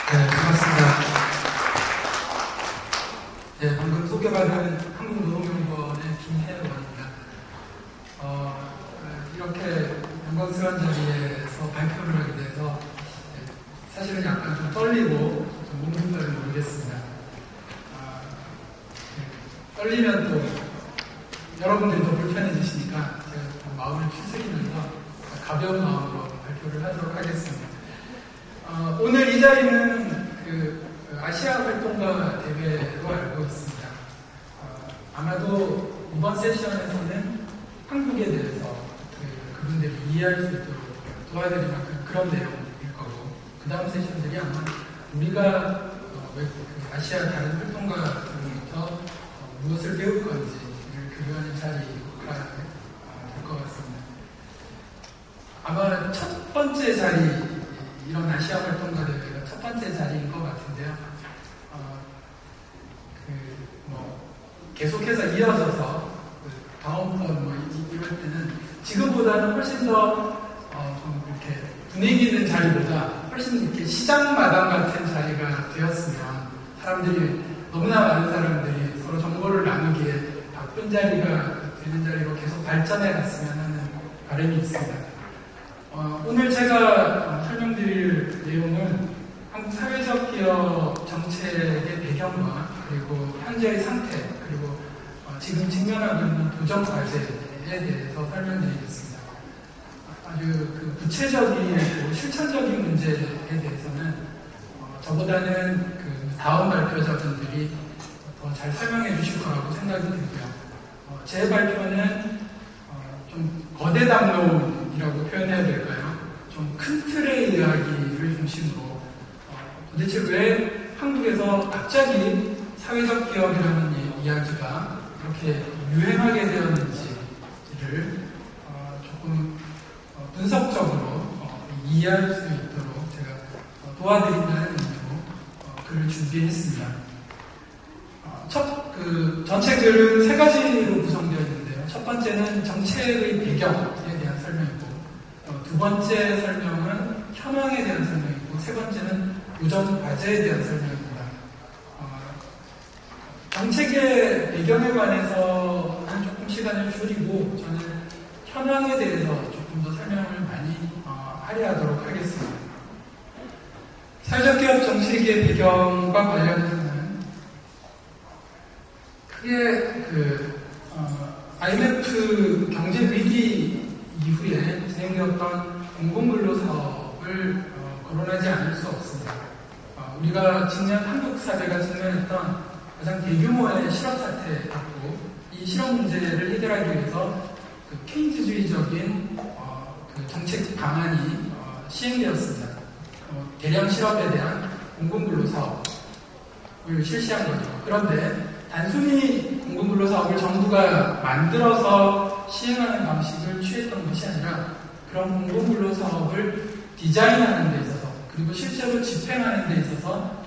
네, 반갑습니다. 네, 방금 소개받은 한국노동연구원의 김혜원입니다. 이렇게 영광스러운 자리에서 발표를 하게 돼서 사실은 약간 좀 떨리고 좀 몽둥거리를 모르겠습니다. 떨리면 또 여러분들이 더 불편해지시니까 제가 좀 마음을 추스리면서 가벼운 마음으로 발표를 하도록 하겠습니다. 오늘 이 자리는 아시아 활동가 대회로 알고 있습니다. 아마도 이번 세션에서는 한국에 대해서 그분들이 이해할 수 있도록 도와드릴 만큼 그런 내용일 거고, 그 다음 세션들이 아마 우리가 아시아 다른 활동가들로부터 무엇을 배울 건지를 교류하는 자리가 될 것 같습니다. 아마 첫 번째 자리, 이런 아시아 활동가 대회가 첫 번째 자리인 것 같은데요. 계속해서 이어져서 다음번 이럴 때는 지금보다는 훨씬 더 좀 이렇게 분위기 있는 자리보다 훨씬 이렇게 시장 마당 같은 자리가 되었으면, 사람들이 너무나 많은 사람들이 서로 정보를 나누기에 바쁜 자리가 되는 자리로 계속 발전해 갔으면 하는 바람이 있습니다. 오늘 제가 설명드릴 내용은 한국 사회적 기업 정책의 배경과 그리고 현재의 상태, 그리고 지금 직면하고 있는 도전 과제에 대해서 설명드리겠습니다. 아주 구체적이고 실천적인 문제에 대해서는 저보다는 다음 발표자분들이 더 잘 설명해 주실 거라고 생각이 들고요. 제 발표는 좀 거대 담론이라고 표현해야 될까요? 좀 큰 틀의 이야기를 중심으로 도대체 왜 한국에서 갑자기 사회적 기업이라는 이야기가 이렇게 유행하게 되었는지를 조금 분석적으로 이해할 수 있도록 제가 도와드린다는 의미로 글을 준비했습니다. 전체 글은 세 가지로 구성되어 있는데요. 첫 번째는 정책의 배경에 대한 설명이고, 두 번째 설명은 현황에 대한 설명이고, 세 번째는 도전 과제에 대한 설명입니다. 정책의 배경에 관해서는 조금 시간을 줄이고, 저는 현황에 대해서 조금 더 설명을 많이 할애하도록 하겠습니다. 사회적 기업 정책의 배경과 관련해서는 크게 IMF 경제 위기 이후에 진행되었던 공공근로 사업을 거론하지 않을 수 없습니다. 우리가 한국 사회가 직면했던 가장 대규모의 실업 사태였고, 이 실업 문제를 해결하기 위해서 케인즈주의적인 정책 방안이 시행되었습니다. 대량 실업에 대한 공공근로 사업을 실시한 거죠. 그런데 단순히 공공근로 사업을 정부가 만들어서 시행하는 방식을 취했던 것이 아니라, 그런 공공근로 사업을 디자인하는 데 있어서, 그리고 실제로 집행하는 데 있어서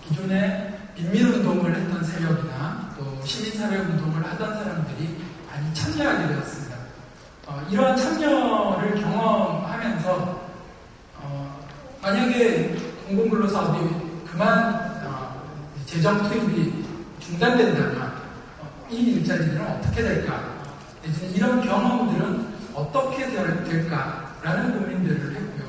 기존에 빈민운동을 했던 세력이나 또 시민사회운동을 하던 사람들이 많이 참여하게 되었습니다. 이러한 참여를 경험하면서 만약에 공공근로 사업이 재정 투입이 중단된다면 이 일자리들은 어떻게 될까? 이런 경험들은 어떻게 될까라는 고민들을 했고요.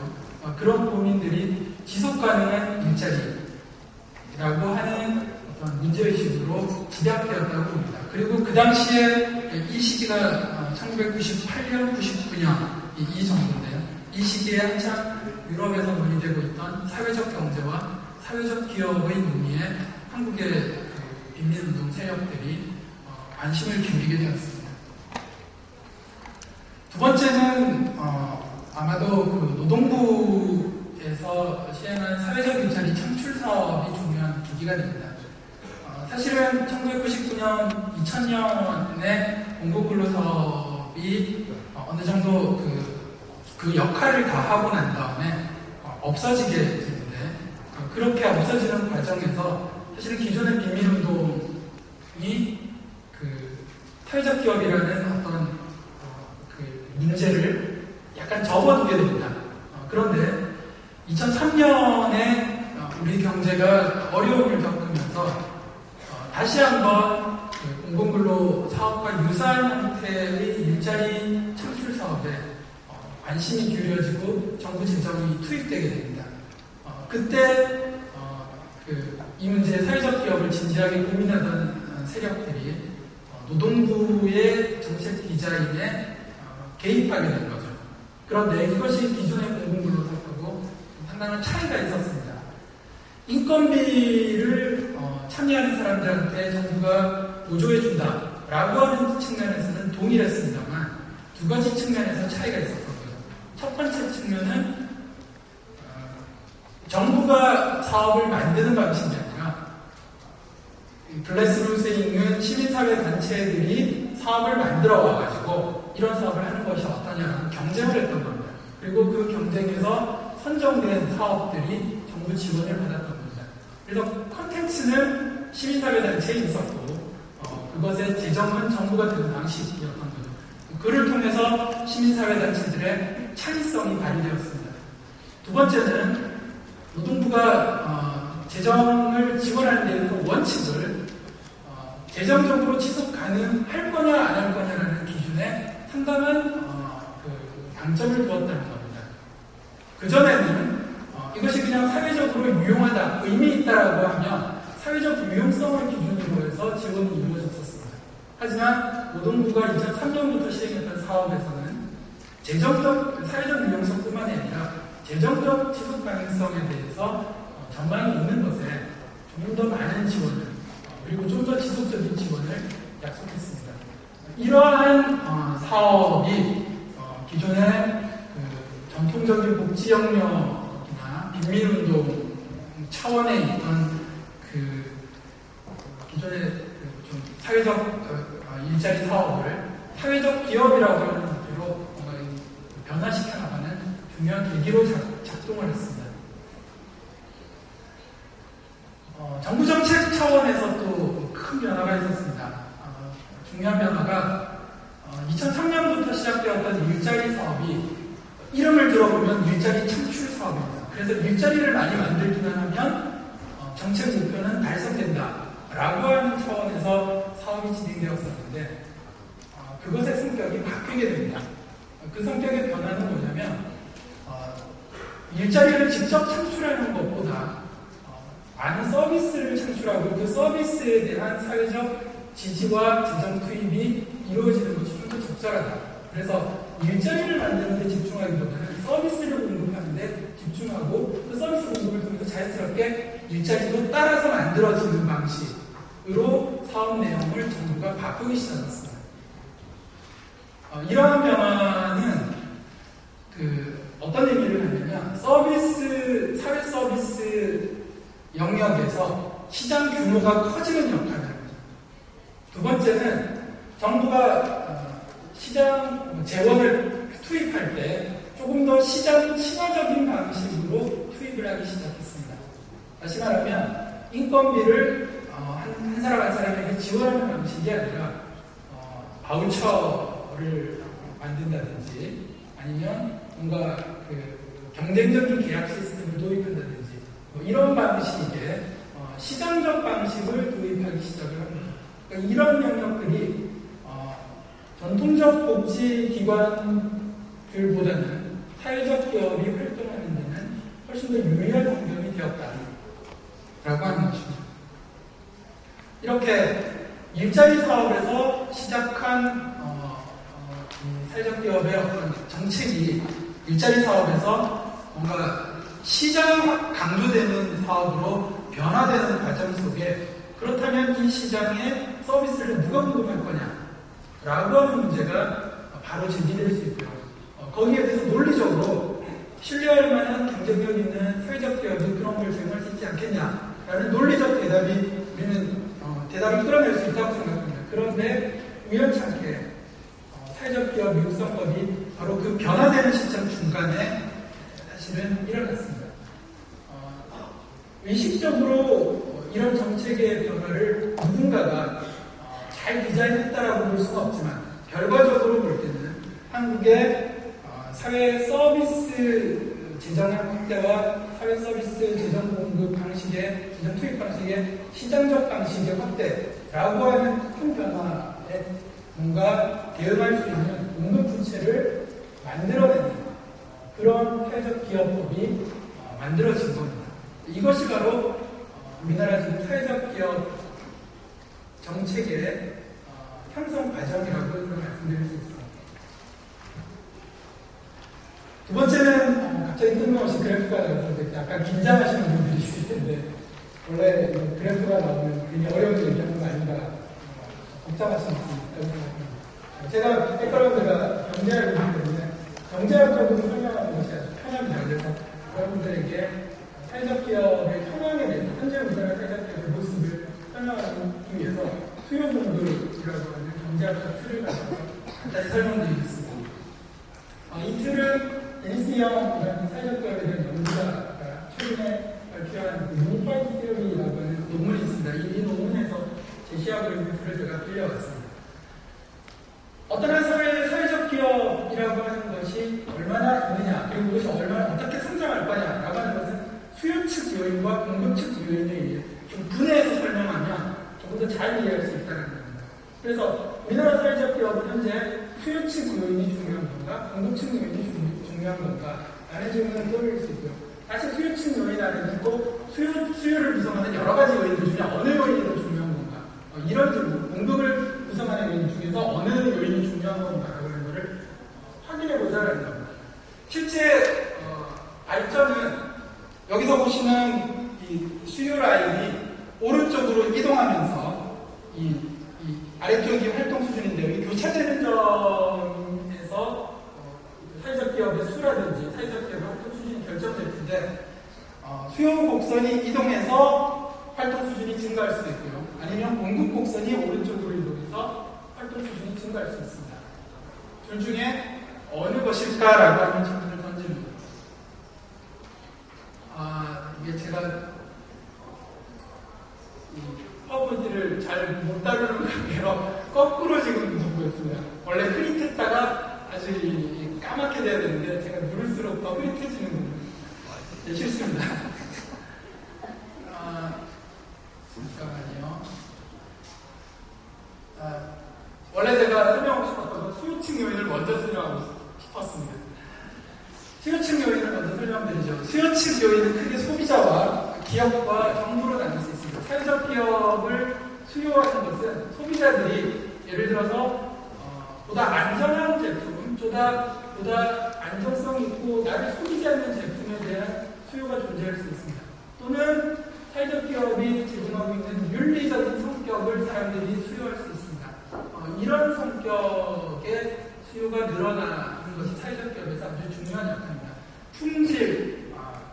그런 고민들이 지속가능한 일자리라고 하는 어떤 문제의식으로 집약되었다고 봅니다. 그리고 그 당시에 이 시기가 1998년, 99년 이 정도인데요. 이 시기에 한참 유럽에서 논의되고 있던 사회적 경제와 사회적 기업의 논의에 한국의 빈민운동 세력들이 관심을 기울이게 되었습니다. 두 번째는 아마도 노동부에서 시행한 사회적 일자리 창출 사업이 중요한 계기가 됩니다. 사실은 1999년, 2000년에 공공근로 사업이 어느 정도 그 역할을 다 하고 난 다음에 없어지게 되는데, 그렇게 없어지는 과정에서 사실은 기존의 빈민운동이 사회적 기업이라는 어떤 문제를 약간 접어두게 됩니다. 그런데 2003년에 우리 경제가 어려움을 겪으면서 다시 한번 공공근로 사업과 유사한 형태의 일자리 창출 사업에 관심이 기울여지고 정부 재정이 투입되게 됩니다. 그때 이 문제 사회적 기업을 진지하게 고민하던 세력들이 노동부의 정책 디자인에 개입하게 된 거죠. 그런데 이것이 기존의 공공근로 사업하고 상당한 차이가 있었습니다. 인건비를 참여하는 사람들한테 정부가 보조해준다라고 하는 측면에서는 동일했습니다만 두 가지 측면에서 차이가 있었던 거죠. 첫 번째 측면은 정부가 사업을 만드는 방식이 아니라 글래스루스에 있는 시민사회 단체들이 사업을 만들어 와가지고 이런 사업을 하는 것이 어떠냐는 경쟁을 했던 겁니다. 그리고 그 경쟁에서 선정된 사업들이 정부 지원을 받았던 겁니다. 그래서 콘텐츠는 시민사회 단체에 있었고 그것의 재정은 정부가 되는 방식이었던 거죠. 그를 통해서 시민사회 단체들의 창의성이 발휘되었습니다. 두 번째는 노동부가 재정을 지원하는 데 있어서 원칙을 재정적으로 지속 가능할 거냐 안 할 거냐라는 기준에 상당한 방점을 두었다는 겁니다. 그전에는 이것이 그냥 사회적으로 유용하다, 의미 있다라고 하면 사회적 유용성을 기준으로 해서 지원이 이루어졌었습니다. 하지만 노동부가 2003년부터 시행했던 사업에서는 재정적, 사회적 유용성뿐만 아니라 재정적 지속 가능성에 대해서 전망이 있는 것에 조금 더 많은 지원을 그리고 좀 더 지속적인 지원을 약속했습니다. 이러한 사업이 기존의 전통적인 복지 영역이나 빈민운동 차원에 있던 기존의 좀 사회적 일자리 사업을 사회적 기업이라고 하는 형태로 변화시켜 나가는 중요한 계기로 작동을 했습니다. 정부 정책 차원에서 또 큰 변화가 있었습니다. 중요한 변화가 2003년부터 시작되었던 일자리 사업이 이름을 들어보면 일자리 창출 사업입니다. 그래서 일자리를 많이 만들기만 하면 정책 목표는 달성된다 라고 하는 차원에서 사업이 진행되었었는데 그것의 성격이 바뀌게 됩니다. 그 성격의 변화는 뭐냐면 일자리를 직접 창출하는 것보다 많은 서비스를 창출하고 그 서비스에 대한 사회적 지지와 재정 투입이 이루어지는 것이 좀 더 적절하다. 그래서 일자리를 만드는 데 집중하기보다는 서비스를 공급하는 데 집중하고 그 서비스 공급을 통해서 자연스럽게 일자리도 따라서 만들어지는 방식으로 사업 내용을 정부가 바꾸기 시작했습니다. 이러한 변화는 어떤 의미를 하냐면 사회 서비스 영역에서 시장 규모가 커지는 역할을 합니다. 두 번째는 정부가 시장 재원을 투입할 때 조금 더 시장 친화적인 방식으로 투입을 하기 시작했습니다. 다시 말하면 인건비를 한 사람 한 사람에게 지원하는 방식이 아니라 바우처를 만든다든지 아니면 뭔가 경쟁적인 계약 시스템을 도입한다든지 이런 방식의 시장적 방식을 도입하기 시작을 합니다. 그러니까 이런 영역들이 전통적 복지기관들보다는 사회적 기업이 활동하는 데는 훨씬 더 유리한 환경이 되었다라고 하는 것입니다. 이렇게 일자리 사업에서 시작한 사회적 기업의 어떤 정책이 일자리 사업에서 뭔가 시장 강조되는 사업으로 변화되는 과정 속에 그렇다면 이 시장에 서비스를 누가 공급할 거냐라고 하는 문제가 바로 제기될 수 있고요. 거기에 대해서 논리적으로 신뢰할 만한 경쟁력 있는 사회적 기업이 그런 걸 수행할 수 있지 않겠냐라는 논리적 대답이 우리는 대답을 끌어낼 수 있다고 생각합니다. 그런데 우연찮게 사회적 기업 육성법이 바로 그 변화되는 시점 중간에 사실은 일어났습니다. 의식적으로 이런 정책의 변화를 누군가가 잘 디자인했다라고 볼 수는 없지만 결과적으로 볼 때는 한국의 사회 서비스 재정량 확대와 사회 서비스 재정 공급 방식의 재정 투입 방식의 시장적 방식의 확대라고 하는 큰 변화에 뭔가 대응할 수 있는 공급 부채를 만들어내는 그런 사회적 기업법이 만들어진 겁니다. 이것이 바로 우리나라 지금 사회적 기업 정책의 형성 과정이라고 말씀드릴 수 있습니다. 두 번째는 갑자기 뜬금없이 그래프가 나오는데 약간 긴장하시는 분들이 있을 텐데 원래 그래프가 나오면 굉장히 어려운 얘기하는 거 아닌가 복잡하신 분이 있다고 생각합니다. 제가 백그라운드가 경제학이기 때문에 경제학적으로 설명하는 것이 아주 편합니다. 그래서 여러분들에게 사회적 기업의 현황에 대해서 현재 우리나라 사회적 기업의 모습을 설명하기 위해서 수요 공급이라고 하는 경제학적 틀을 가지고 간단히 설명드리겠습니다. 이 틀은 NC형이라는 사회적 기업에 대한 연구자가 최근에 발표한 모니파이드 티어리라고 하는 논문이 있습니다. 이 논문에서 제시하고 있는 틀을 제가 빌려왔습니다. 어떤 한 사회적 기업이라고 하는 것이 얼마나 있느냐, 그리고 그것이 얼마나 어떻게 성장할 거냐라고 하는 것은 수요 측 요인과 공급 측 요인에 의해 좀 분해해서 설명하면 조금 더 잘 이해할 수 있다는 겁니다. 그래서 우리나라 사회적 기업은 현재 수요 측 요인이 중요한 건가, 공급 측 요인이 중요한 건가 라는 질문을 떠올릴 수 있고요. 사실 수요 측 요인 안에는 또 수요를 구성하는 여러 가지 요인들 중에 어느 요인이 더 중요한 건가, 이런 질문, 공급을 구성하는 요인 중에서 어느 요인이 중요한 건가라고 하는 것을 확인해보자라는 겁니다. 실제 발전은 여기서 보시는 이 수요 라인이 오른쪽으로 이동하면서 이 아래쪽이 활동 수준인데요. 이 교차되는 점에서 사회적 기업의 수라든지 사회적 기업의 활동 수준이 결정될 텐데 수요 곡선이 이동해서 활동 수준이 증가할 수도 있고요. 아니면 공급 곡선이 오른쪽으로 이동해서 활동 수준이 증가할 수 있습니다. 둘 중에 어느 것일까라고 하는 질문을 던지는 거예요. 이게 제가 이 파워포인트를 잘 못 다루는 관계로 거꾸로 지금 보였습니다. 원래 흐릿했다가 아주 까맣게 돼야 되는데 제가 누를수록 더 흐릿해지는 거예요. 네, 실수입니다. 잠깐만요. 원래 제가 설명하고 싶었던 건 수요층 요인을 먼저 설명하고 싶었습니다. 수요층 요인을 먼저 설명드리죠. 수요층 요인은 크게 소비자와 기업과 정부로 나눌 수 있습니다. 사회적 기업을 수요하는 것은 소비자들이 예를 들어서 보다 안전한 제품, 보다 안전성 있고 나를 속이지 않는 제품에 대한 수요가 존재할 수 있습니다. 또는 사회적 기업이 제공하고 있는 윤리적인 성격을 사람들이 수요할 수 있습니다. 이런 성격의 수요가 늘어나는 것이 사회적 기업에서 아주 중요한 역할입니다.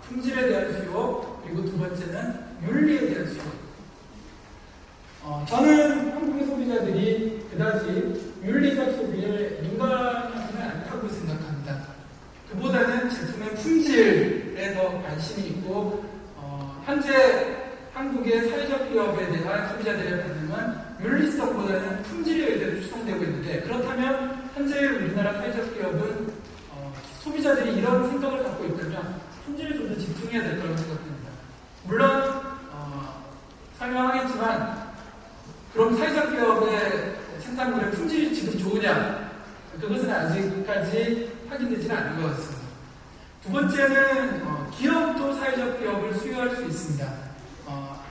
품질에 대한 수요, 그리고 두 번째는 윤리에 대한 수요. 저는 한국의 소비자들이 그다지 윤리적 소비에 민감하지는 않다고 생각합니다. 그보다는 제품의 품질에 더 관심이 있고, 현재 한국의 사회적 기업에 대한 소비자들의 반응은 윤리성보다는 품질에 의해 추정되고 있는데, 그렇다면 현재 우리나라 사회적 기업은 소비자들이 이런 생각을 갖고 있다면 품질에 좀 더 집중해야 될 거라고 생각합니다. 물론 설명하겠지만 그럼 사회적 기업의 생산물의 품질이 지금 좋으냐? 그것은 아직까지 확인되지는 않은 것 같습니다. 두 번째는 기업도 사회적 기업을 수요할 수 있습니다.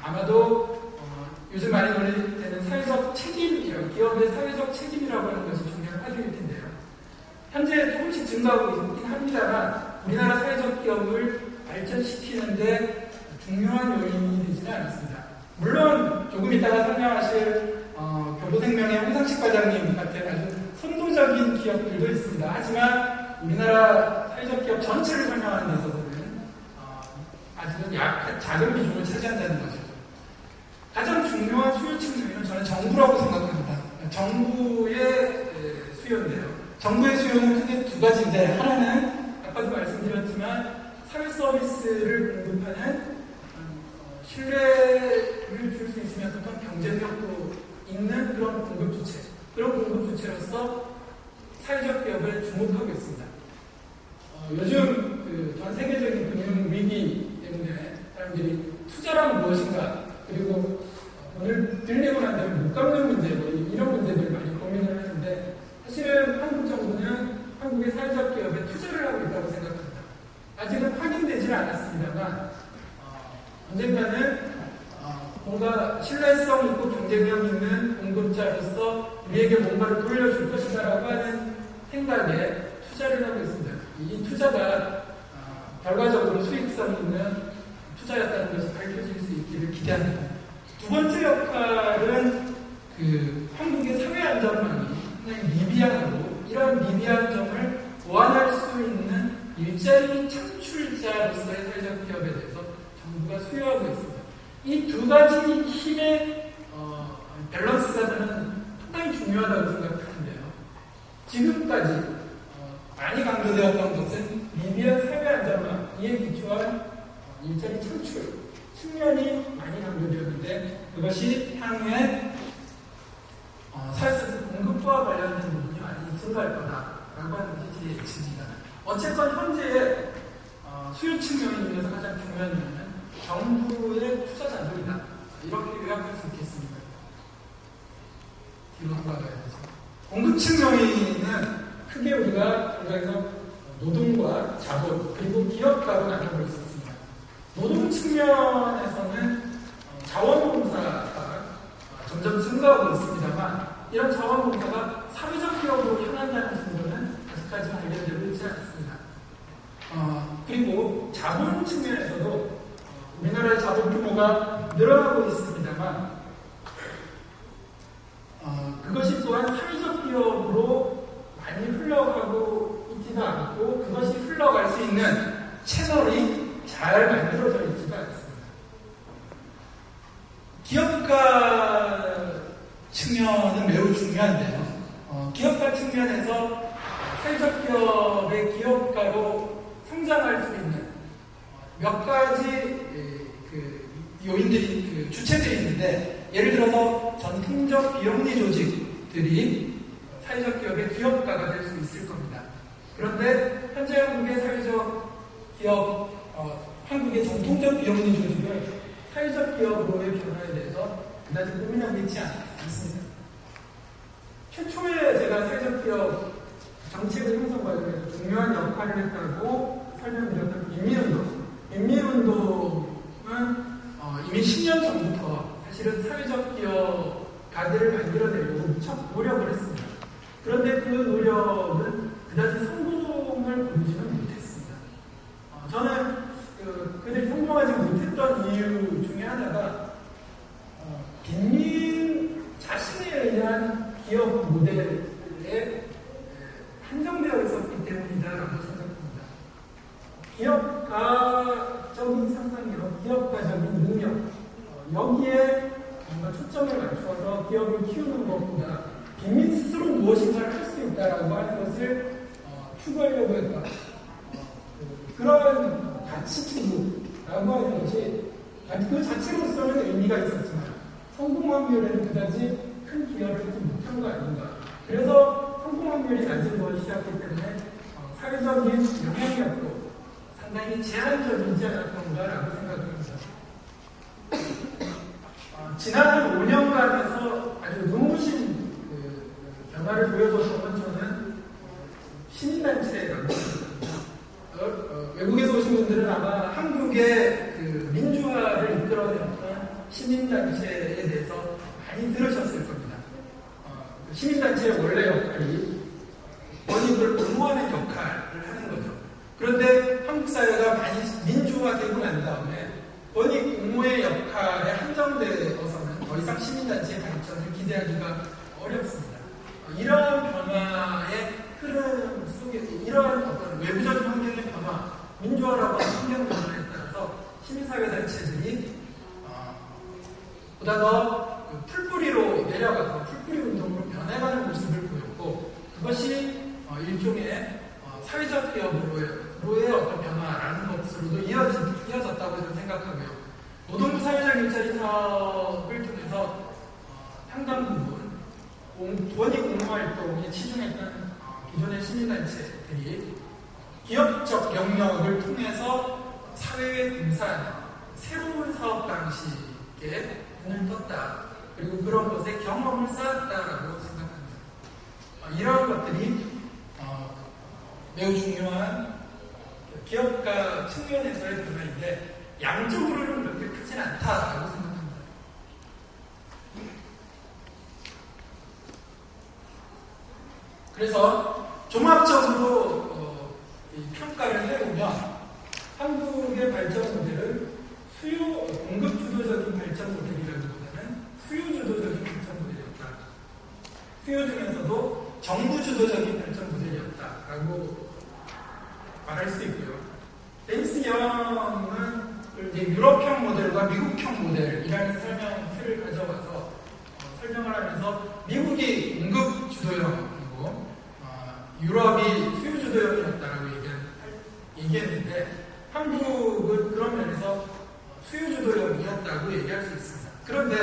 아마도 요즘 많이 논의되는 사회적 책임이라고, 기업의 사회적 책임이라고 하는 것이 중요한 화두일 텐데요. 현재 조금씩 증가하고 있긴 합니다만 우리나라 사회적 기업을 발전시키는데 중요한 요인이 되지는 않습니다. 물론 조금 이따가 설명하실 교보생명의 홍상식 과장님 같은 아주 선도적인 기업들도 있습니다. 하지만 우리나라 사회적 기업 전체를 설명하는 데 있어서는 아직은 작은 비중을 차지한다는 거죠. 가장 중요한 수요층 요인은 저는 정부라고 생각합니다. 정부의 수요인데요. 정부의 수요는 크게 두 가지인데, 하나는 아까도 말씀드렸지만 사회 서비스를 공급하는 신뢰를 줄 수 있으면서 경쟁력도 있는 그런 공급 주체, 그런 공급 주체로서 사회적 기업을 주목하고 있습니다. 요즘 전 세계적인 금융 위기 때문에 사람들이 투자란 무엇인가, 그리고 돈을 들리고 난 다음에 못 갚는 문제, 이런 문제들 많이 고민을 하는데, 사실은 한국 정부는 한국의 사회적 기업에 투자를 하고 있다고 생각합니다. 아직은 확인되지는 않았습니다만, 언젠가는 뭔가 신뢰성 있고 경쟁력 있는 공급자로서 우리에게 뭔가를 돌려줄 것이다라고 하는 생각에 투자를 하고 있습니다. 이 투자가 결과적으로 수익성 있는 투자였다는 것이 밝혀질 수 있기를 기대합니다. 두 번째 역할은 한국의 사회 안전망이 상당히 미비하고, 이런 미비한 점을 보완할 수 있는 일자리 창출자로서의 사회적 기업에 대해서 정부가 수요하고 있습니다. 이 두 가지 힘의 밸런스가 저는 상당히 중요하다고 생각하는데요. 지금까지 많이 강조되었던 것은 미비한 사회 안전망에 기초한 일자리 창출 측면이 많이 강조되었는데, 그것이 향후에 사회적 공급과 관련된 부분이 많이 증가할 거다라고 하는 것이 제 예측입니다. 어쨌건 현재의 수요 측면에 있어서 가장 중요한 이유는 정부의 투자 자금이다, 이렇게 요약할 수 있겠습니다. 뒤로 돌아가야 되죠. 공급 측면에는 크게 우리가 당장에서 노동과 자본, 그리고 기업가로 나눠볼 수 있습니다. 노동 측면에서는 자원봉사가 점점 증가하고 있습니다만, 이런 자원봉사가 사회적 기업으로 향한다는 증거는 아직까지 발견되고 있지 않습니다. 그리고 자본 측면에서도 우리나라의 자본 규모가 늘어나고 있습니다만, 그것이 또한 사회적 기업으로 많이 흘러가고 있지도 않고, 그것이 흘러갈 수 있는 채널이 잘 만들어져 있지도 않습니다. 기업가 측면은 매우 중요한데요. 기업가 측면에서 사회적 기업의 기업가로 성장할 수 있는 몇 가지 요인들이, 주체들이 있는데, 예를 들어서 전통적 비영리 조직들이 사회적 기업의 기업가가 될 수 있을 겁니다. 그런데 현재 한국의 사회적 기업, 한국의 전통적 비영리 조직은 사회적 기업으로의 변화에 대해서 그다지 고민하고 있지 않습니다. 최초에 제가 사회적 기업 정책의 형성 과정에서 중요한 역할을 했다고 설명드렸던 인민운동은 이미 10년 전부터 사실은 사회적 기업가들을 만들어내려고 무척 노력을 했습니다. 그런데 그 노력은 그다지 성공을 보이지는 못했습니다. 저는 그들이 성공하지 못했던 이유 중에 하나가 빈민 자신에 의한 기업 모델에 한정되어 있었기 때문이다라고 생각합니다. 기업가적인 상상력, 기업가적인 능력, 여기에 뭔가 초점을 맞춰서 기업을 키우는 것보다 빈민 스스로 무엇인가를 할 수 있다라고 하는 것을 추구하려고 했다. 그런 가치 추구라고 하는 것이 그 자체로서는 의미가 있었지만 성공 확률에는 그다지 큰 기여를 하지 못한 거 아닌가. 그래서 성공 확률이 낮은 것이었기 때문에 사회적인 영향력도 상당히 제한적이지 않았던가라고 생각합니다. 지난 5년간에서 아주 눈부신 변화를 보여줬던 건 저는 시민단체라고 생각합니다. 외국에서 오신 분들은 아마 한국의 민주화를 이끌어내었던 시민단체에 대해서 많이 들으셨을 겁니다. 시민단체의 원래 역할이 권익을 옹호하는 역할을 하는 거죠. 그런데 한국 사회가 많이 민주화되고 난 다음에 권익 옹호의 역할에 한정되어서는 더 이상 시민단체의 발전을 기대하기가 어렵습니다. 이러한 변화의 흐름 속에, 이러한 어떤 외부적인 환경의 변화, 민주화라고 하는 환경 변화에 따라서 시민사회단체들이 보다 더 풀뿌리로 내려가서 풀뿌리 운동으로 변해가는 모습을 보였고, 그것이 일종의 사회적 기업으로의 어떤 변화라는 것으로도 이어졌다고 저는 생각하고요. 노동부 사회적 일자리 사업을 통해서 상당 부분 권익 옹호 활동에 치중했던 기존의 시민단체들이 기업적 영역을 통해서 사회에 봉사하는 새로운 사업 방식에 눈을 떴다. 그리고 그런 것에 경험을 쌓았다라고 생각합니다. 이러한 것들이 매우 중요한 기업가 측면에서의 변화인데 양적으로는 그렇게 크진 않다라고 생각합니다. 그래서 종합적으로 평가를 해보면 한국의 발전 모델은 공급 주도적인 발전 모델이라기보다는 수요 주도적인 발전 모델이었다. 수요 중에서도 정부 주도적인 발전 모델이었다라고 말할 수 있고요. 데니스 영은 이제 유럽형 모델과 미국형 모델이라는 설명틀을 가져와서 설명을 하면서 미국이 공급 주도형이고 유럽이 수요 주도형이었다라고 얘기했는데 한국은 그런 면에서 수요 주도형이었다고 얘기할 수 있습니다. 그런데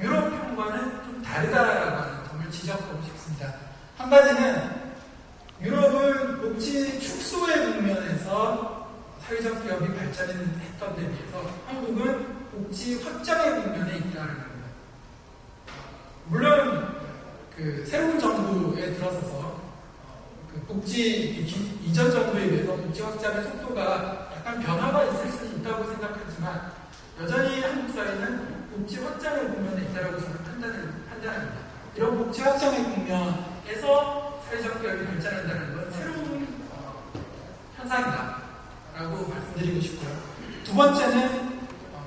유럽형과는 좀 다르다라고 하는 점을 지적하고 싶습니다. 한 가지는 유럽은 복지 축소의 국면에서 사회적 기업이 발전했던 데 비해서 한국은 복지 확장의 국면에 있다는 겁니다. 물론 그 새로운 정부에 들어서서 그 복지 이전 정부에 비해서 복지 확장의 속도가 약간 변화가 있을 수 있다고 생각하지만 여전히 한국 사회는 복지 확장의 국면에 있다고 저는 판단합니다. 이런 복지 확장의 국면에서 사회적 기업이 발전한다는 건 새로운 현상이다라고 말씀드리고 싶고요. 두 번째는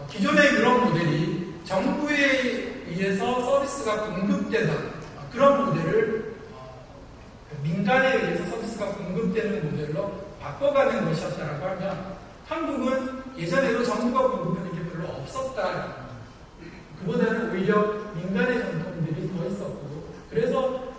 기존의 유럽 모델이 정부에 의해서 서비스가 공급되던 그런 모델을 민간에 의해서 서비스가 공급되는 모델로 바꿔가는 것이었다라고 하면 한국은 예전에도 정부가 공급하는 게 별로 없었다. 그보다는 오히려 민간의 전통들이 더 있었고 그래서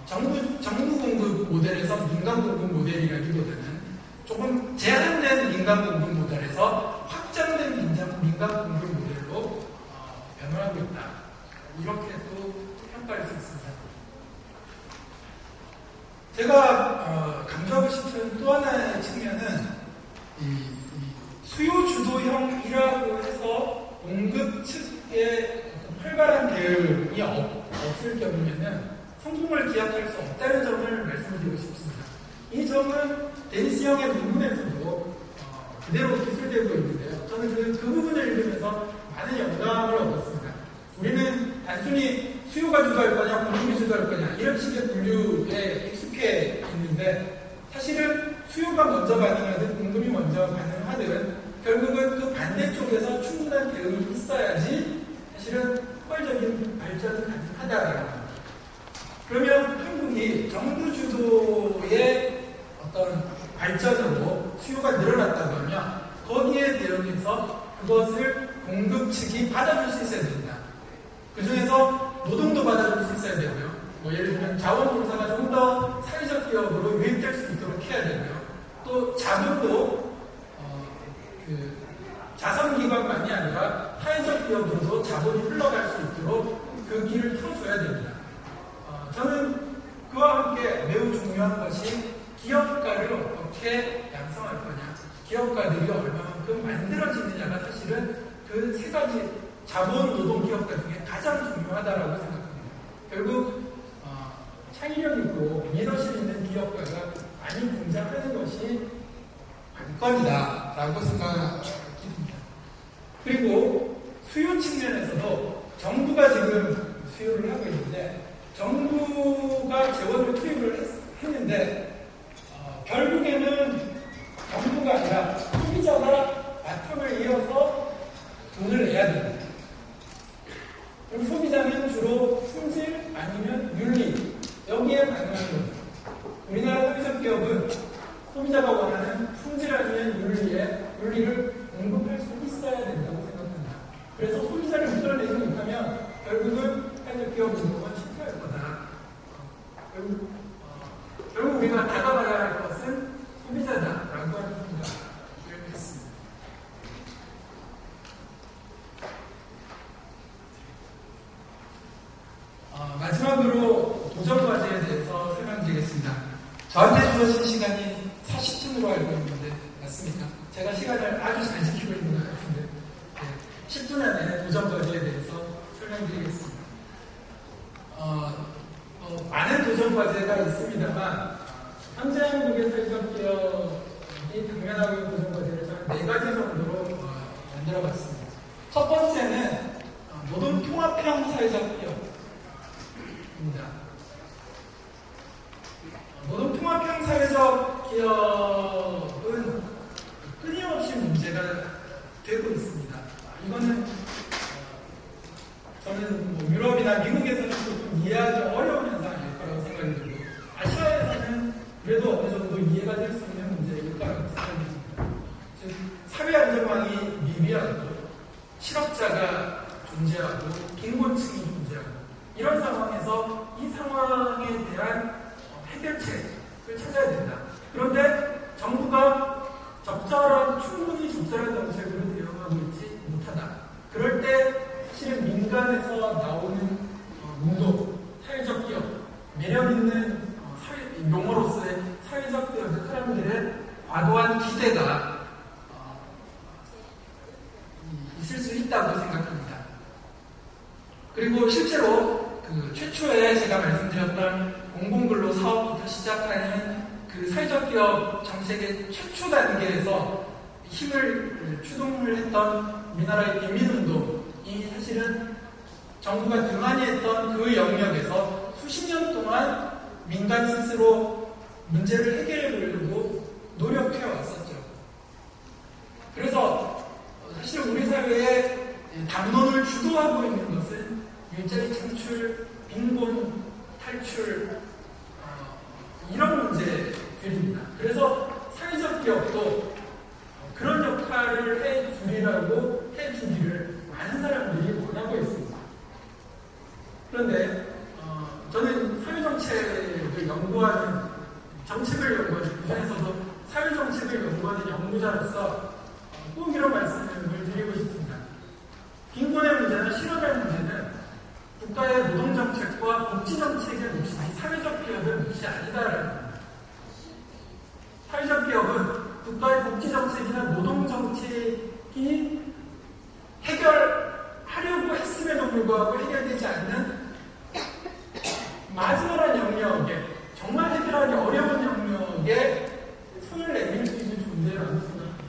정부 공급 모델에서 민간 공급 모델이라기보다는 조금 제한된 민간 공급 모델에서 확장된 민간 공급 모델로 변화하고 있다. 이렇게 또 평가할 수 있습니다. 제가 강조하고 싶은 또 하나의 측면은 이 수요 주도형이라고 해서 공급 측에 활발한 대응이 없을 경우에는 성공을 기약할 수 없다는 점을 말씀드리고 싶습니다. 이 점은 데니스 형의 논문에서도 그대로 기술되고 있는데요. 저는 그 부분을 읽으면서 많은 영감을 얻었습니다. 우리는 단순히 수요가 주도할 거냐, 공급이 주도할 거냐 이런 식의 분류에 익숙해 있는데 사실은 수요가 먼저 반응하든 공급이 먼저 반응하든 결국은 그 반대쪽에서 충분한 대응이 있어야지 사실은 포괄적인 발전이 가능하다라는 겁니다. 그러면 한국이 정부 주도의 어떤 발전으로 수요가 늘어났다고 하면 거기에 대응해서 그것을 공급 측이 받아줄 수 있어야 된다. 그 중에서 노동도 받아줄 수 있어야 되고요. 예를 들면 자원봉사가 좀 더 사회적 기업으로 유입될 수 있도록 해야 되고요. 또 자본도 그 자선기관만이 아니라 사회적 기업으로도 자본이 흘러갈 수 있도록 그 길을 펴줘야 됩니다. 저는 그와 함께 매우 중요한 것이 기업가를 어떻게 양성할 거냐, 기업가들이 얼마만큼 만들어지느냐가 사실은 그 세 가지 자본, 노동, 기업가 중에 가장 중요하다라고 생각합니다. 결국 창의력 있고 리더십 있는 기업가가 많이 등장하는 것이 관건이다라고 생각합니다. 그리고 수요 측면에서도 정부가 지금 수요를 하고 있는데 정부가 재원을 투입을 했는데 결국에는 정부가 아니라 소비자가 바탕을 이어서 돈을 내야 됩니다. 그럼 소비자는 주로 품질 아니면 윤리 여기에 반응하는 거죠. 우리나라 사회적 기업은 소비자가 원하는 품질 아니면 윤리를 공급할 수 있어야 된다고 생각합니다. 그래서 소비자를 묶어내지 못하면 결국은 사회적 기업 운동은 실패할 거다. 결국 우리가 다가가야 할 것은 소비자다라고 하는 생각을 했습니다. 마지막으로 도전 과제에 대해서 설명드리겠습니다. 저한테 주어진 시간이 40분으로 알고 있는데 맞습니까? 제가 시간을 아주 잘 지키고 있는 것 같은데 10분 안에 도전과제에 대해서 설명드리겠습니다. 많은 도전과제가 있습니다만 현재 한국의 사회적 기업이 당면하고 있는 도전과제를 저는 4가지 정도로 만들어봤습니다. 첫 번째는 노동 통합형 사회적 기업입니다. 노동 통합형 사회적 기업은 끊임없이 문제가 되고 있습니다. 이거는 저는 유럽이나 미국에서는 조금 이해하기 어려운 현상일 거라고 생각이 들고 아시아에서는 그래도 어느 정도 이해가 될 수 있는 문제일 거라고 생각이 듭니다. 즉 사회 안정망이 미비하고 실업자가 존재하고 빈곤층이 존재하고 이런 상황에서 이 상황에 대한 해결책을 찾아야 된다. 그런데 정부가 충분히 적절한 정책으로 대응하고 있지 못하다. 그럴 때 사실은 민간에서 나오는 운동, 사회적 기업, 매력 있는 용어로서의 사회적 기업 사람들의 과도한 기대가 있을 수 있다고 생각합니다. 그리고 실제로 최초에 제가 말씀드렸던 공공근로 사업부터 시작하는 사회적 기업 정책의 최초 단계에서 추동을 했던 우리나라의 민운동이 사실은 정부가 등한히 했던 그 영역에서 수십 년 동안 민간 스스로 문제를 해결해 보려고 노력해 왔었죠. 그래서 사실 우리 사회에 담론을 주도하고 있는 것은 일자리 창출, 빈곤 탈출 이런 문제들입니다. 그래서 사회적 기업도 그런 역할을 해주기를 많은 사람들이 원하고 있습니다. 그런데 저는 사회정책을 연구하는 그중에서도 사회정책을 연구하는 연구자로서 꼭 이런 말씀을 드리고 싶습니다. 빈곤의 문제나 실업의 문제는 국가의 노동정책과 복지정책의 몫이 사회적 기업의 몫이 아니다라는 겁니다. 사회적 기업은 국가의 복지정책이나 노동정책이 해결하려고 했음에도 불구하고 해결되지 않는 마지막한 영역에 정말 해결하기 어려운 영역에 손을 내밀 수 있는 존재라고 생각합니다.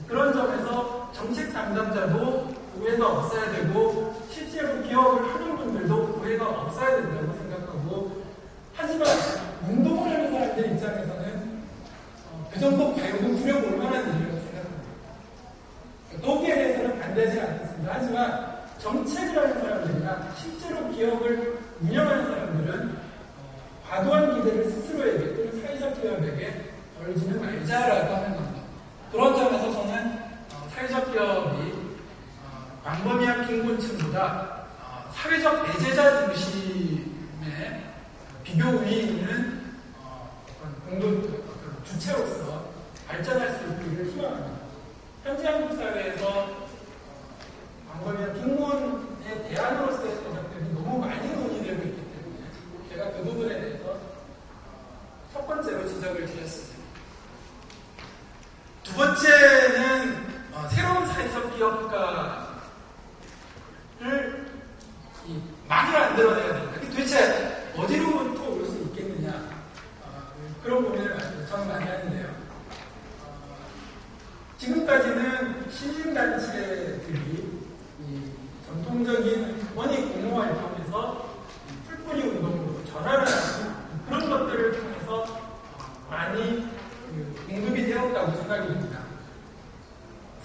그런 점에서 정책 담당자도 오해가 없어야 되고 실제로 기업을 하는 분들도 오해가 없어야 된다고 생각하고 하지만 운동을 하는 사람들 입장에서는 그 정도 배우고 두려볼 만한 일이라고 생각합니다. 거기에 대해서는 반대하지 않겠습니다. 하지만 정책을 하는 사람들이나 실제로 기업을 운영하는 사람들은 과도한 기대를 스스로에게 또는 사회적 기업에게 걸지는 말자라고 하는 겁니다. 그런 점에서 저는 사회적 기업이 광범위한 빈곤층보다 사회적 배제자 중심의 비교 위에 있는 주체로서 발전할 수 있기를 희망합니다. 현재 한국 사회에서 광범위한 빈곤의 대안으로서의 정책들이 너무 많이 논의되고 있기 때문에 제가 그 부분에 대해서 첫 번째로 지적을 드렸습니다. 두 번째는 새로운 사회적 기업가를 많이 만들어내야 된다. 도대체 어디로부터 올 수 있겠느냐 그런 고민을 저는 많이 하는데요. 지금까지는 시민단체들이 전통적인 원익 공모활동에서 풀뿌리 운동으로 전환을 하는 그런 것들을 통해서 많이 공급이 되었다고 생각이 듭니다.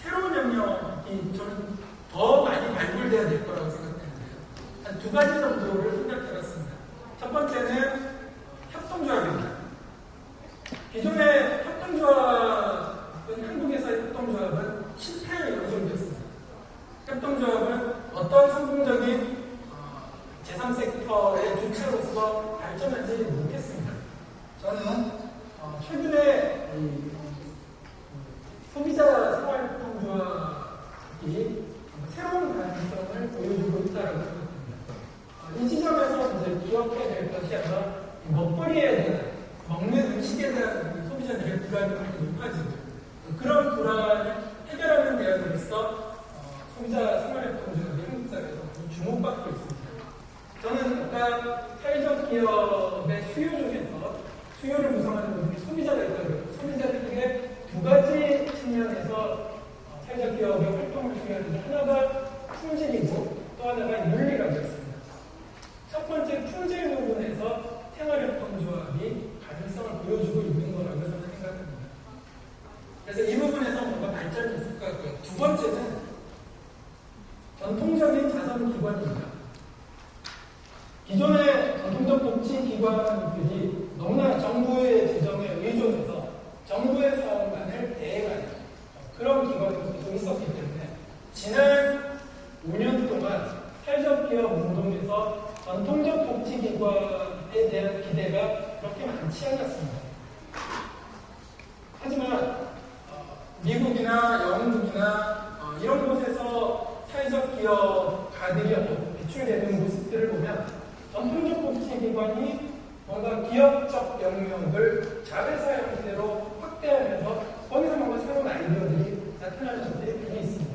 새로운 영역이 저는 더 많이 발굴돼야 될 거라고 생각되는데요. 한 2가지 정도를 생각해봤습니다. 첫 번째는 협동조합입니다. 기존의 협동조합은 한국에서의 협동조합은 실패의 연속이었습니다. 협동조합은 어떤 성공적인 제3섹터의 주체로서 발전하지 못했습니다. 저는 최근에 소비자 생활협동조합이 새로운 가능성을 보여주고 있다고 생각합니다. 이 지점에서 이제 기억해야 될 것이 아마 먹거리에 대한 먹는 음식에 대한 소비자들의 불안 가치가 높아지는 그런 불안을 해결하는 대안으로서 소비자 생활협동조합이 한국 사회에서 주목받고 있습니다. 저는 아까 사회적 기업의 수요 중에서 수요를 구성하는 부분이 소비자가 있다고 소비자들에게 두 가지 측면에서 사회적 기업의 활동을 수요하는데 하나가 품질이고 또 하나가 윤리라고 했습니다. 첫 번째 품질 부분에서 생활협동조합이 가능성을 보여주고 있는 거라고 저는 생각합니다. 그래서 이 부분에서 뭔가 발전이 있을 것 같고요. 두 번째는 전통적인 자선기관입니다. 기존의 전통적 복지기관들이 너무나 정부의 재정에 의존해서 정부의 사업만을 대행하는 그런 기관이 계속 있었기 때문에 지난 5년 동안 사회적 기업 운동에서 전통적 복지기관에 대한 기대가 그렇게 많지 않았습니다. 하지만 미국이나 영국이나 이런 곳에서 사회적 기업 가들이 배출되는 모습들을 보면 전통적 복지기관이 뭔가 기업적 영역을 자회사 형태로 확대하면서 거기서 뭔가 새로운 아이디어들이 나타나는 점들이 많이 있습니다.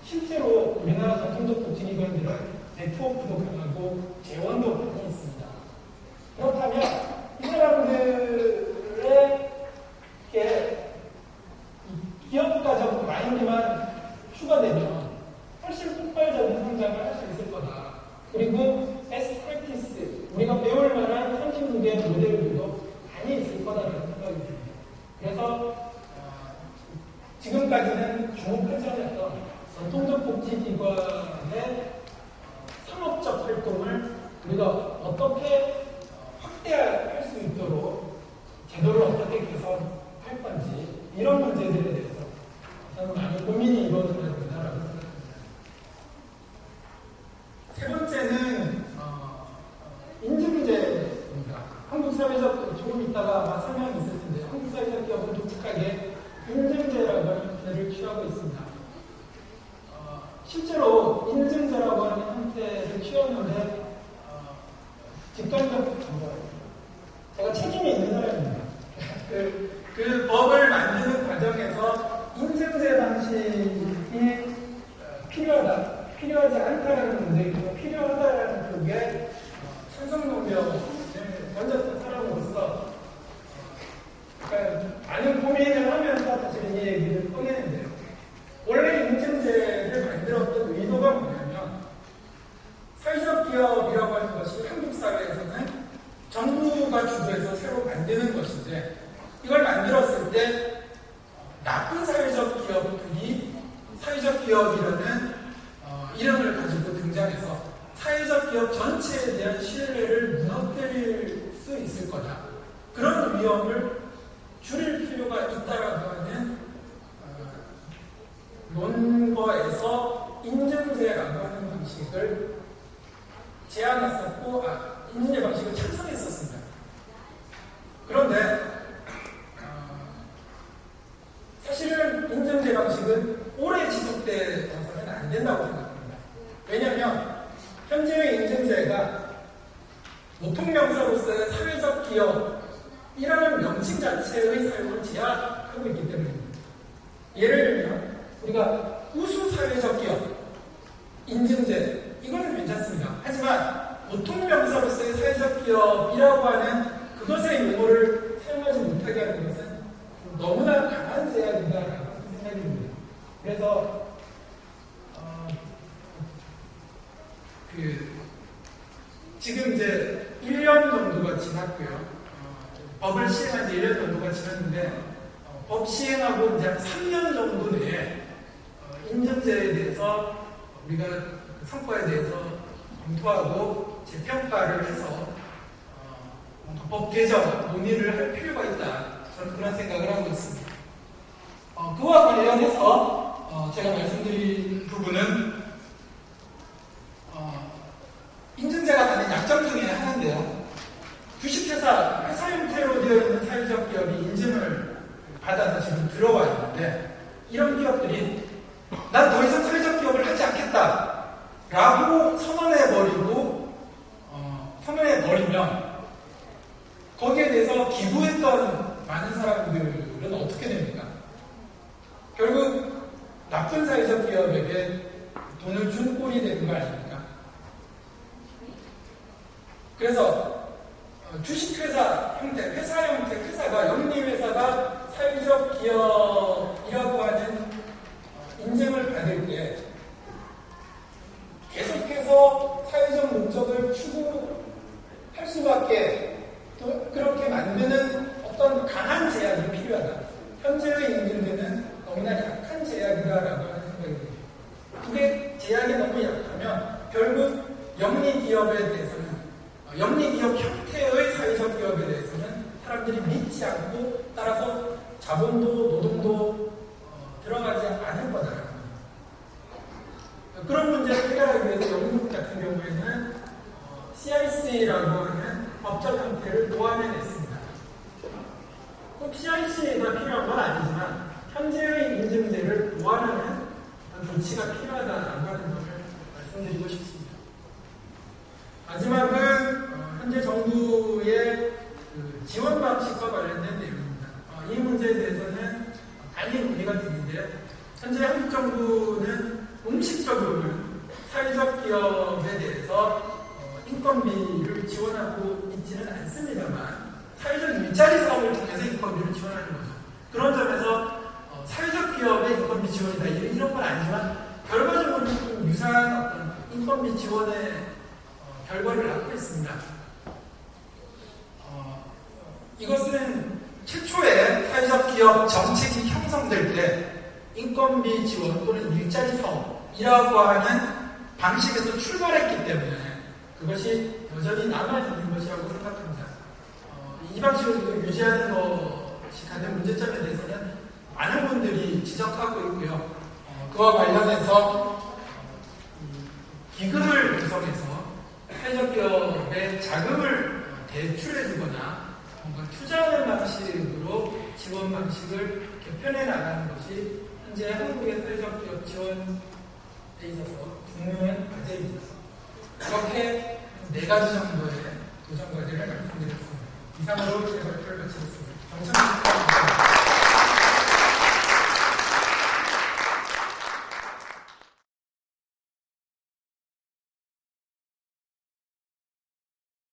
실제로 우리나라 전통적 복지기관들은 네트워크도 강하고 재원도 많이 있습니다. 그렇다면 이 사람들에게 기업가적 마인드만 추가되면 훨씬 폭발적인 성장을 할 수 있을 거다. 그리고 베스트 프랙티스, 우리가 배울 만한 선진국의 모델들도 많이 있을 거다라는 생각이 듭니다. 그래서 지금까지는 주목하지 않았던 전통적 복지기관의 상업적 활동을 우리가 어떻게 확대할 수 있도록 제도를 어떻게 개선할 건지 이런 문제들에 대해서 저는 많이 고민이 이루어져야 된다라고 생각합니다. 세 번째는 인증제입니다. 한국 사회적 조금 있다가 아마 설명이 있을 텐데 한국 사회적 기업은 독특하게 인증제라고 하는 형태를 취하고 있습니다. 실제로 인증제라고 하는 형태를 취했는데 직관적 제가 책임이 있는 사람입니다. 그 법을 만드는 과정에서 인증제 방식이 필요하지 않다라는 문제이고 필요하다라는 쪽에 찬성노력을 던졌던 사람으로서 많은 고민을 하면서 사실 이 얘기를 꺼내는데요. 원래 인증제를 만들었던 의도가 뭐냐면 사회적 기업이라고 하는 것이 한국 사회에서는 정부가 주도해서 새로 만드는 것인데 이걸 만들었을 때 나쁜 사회적 기업들이 사회적 기업이라는 이름을 가지고 등장해서 사회적 기업 전체에 대한 신뢰를 무너뜨릴 수 있을 거다. 그런 위험을 줄일 필요가 있다라고 하는 논거에서 인증제라고 하는 방식을 제안했었고 인증제 방식을 찬성했었습니다. 그런데 사실은 인증제 방식은 오래 지속돼서는 안 된다고 생각합니다. 왜냐하면 현재의 인증제가 모통명사로서의 사회적 기업이라는 명칭 자체의 사용을 제한하고 있기 때문입니다. 예를 들면 우리가 우수 사회적 기업 인증제 이거는 괜찮습니다. 하지만 모통명사로서의 사회적 기업이라고 하는 그것의 용어를 사용하지 못하게 하는 것은 너무나 강한 제약이다라고 생각이 듭니다. 그래서 지금 이제 1년 정도가 지났고요. 법을 시행한 지 1년 정도가 지났는데 법 시행하고 이제 3년 정도 내에 인증제에 대해서 우리가 성과에 대해서 검토하고 재평가를 해서 법 개정 논의를 할 필요가 있다. 저는 그런 생각을 하고 있습니다. 그와 관련해서 제가 말씀드린 부분은 인증제가 가진 약점 중에 하나인데요. 주식회사, 회사 형태로 되어 있는 사회적 기업이 인증을 받아서 지금 들어와 있는데 이런 기업들이 난 더 이상 사회적 기업을 하지 않겠다 라고 선언해버리면 거기에 대해서 기부했던 많은 사람들은 어떻게 됩니까? 결국 나쁜 사회적 기업에게 돈을 준 꼴이 되는 거 아닙니까? 그래서 주식회사 형태, 회사 형태, 회사가 영리회사가 사회적 기업이라고 하는 인증을 받을 때 계속해서 사회적 목적을 추구할 수밖에 또 그렇게 만드는 어떤 강한 제약이 필요하다. 현재의 임금제는 너무나 약한 제약이다라고 하는 생각이 듭니다. 그게 제약이 너무 약하면 결국 영리 기업에 대해서는 영리 기업 형태의 사회적 기업에 대해서는 사람들이 믿지 않고 따라서 자본도 노동도 들어가지 않을 거다라는 겁니다. 그런 문제를 해결하기 위해서 영국 같은 경우에는 CIC라고 하는 법적 형태를 보완해냈습니다. 꼭 CIC가 필요한 건 아니지만 현재의 인증제를 보완하는 조치가 필요하다라고 하는 것을 말씀드리고 싶습니다. 마지막은 현재 정부의 지원 방식과 관련된 내용입니다. 이 문제에 대해서는 달리 논의가 되는데요. 현재 한국 정부는 공식적으로는 사회적 기업에 대해서 인건비를 지원하고 있지는 않습니다만 사회적 일자리 사업을 통해서 인건비를 지원하는 거죠. 그런 점에서 사회적 기업의 인건비 지원이다 이런 건 아니지만 결과적으로 좀 유사한 어떤 인건비 지원의 결과를 낳고 있습니다. 이것은 최초의 사회적 기업 정책이 형성될 때 인건비 지원 또는 일자리 사업이라고 하는 방식에서 출발했기 때문에 그것이 여전히 남아있는 것이라고 생각합니다. 이 방식을 유지하는 것이 갖는 문제점에 대해서는 많은 분들이 지적하고 있고요. 그와 관련해서 기금을 구성해서 사회적 기업의 자금을 대출해주거나 뭔가 투자하는 방식으로 지원 방식을 개편해 나가는 것이 현재 한국의 사회적 기업 지원에 있어서 중요한 과제입니다. 이렇게 4가지 정도의 도전 과제를 말씀드렸습니다. 이상으로 제 발표를 마치겠습니다. 정청입니다.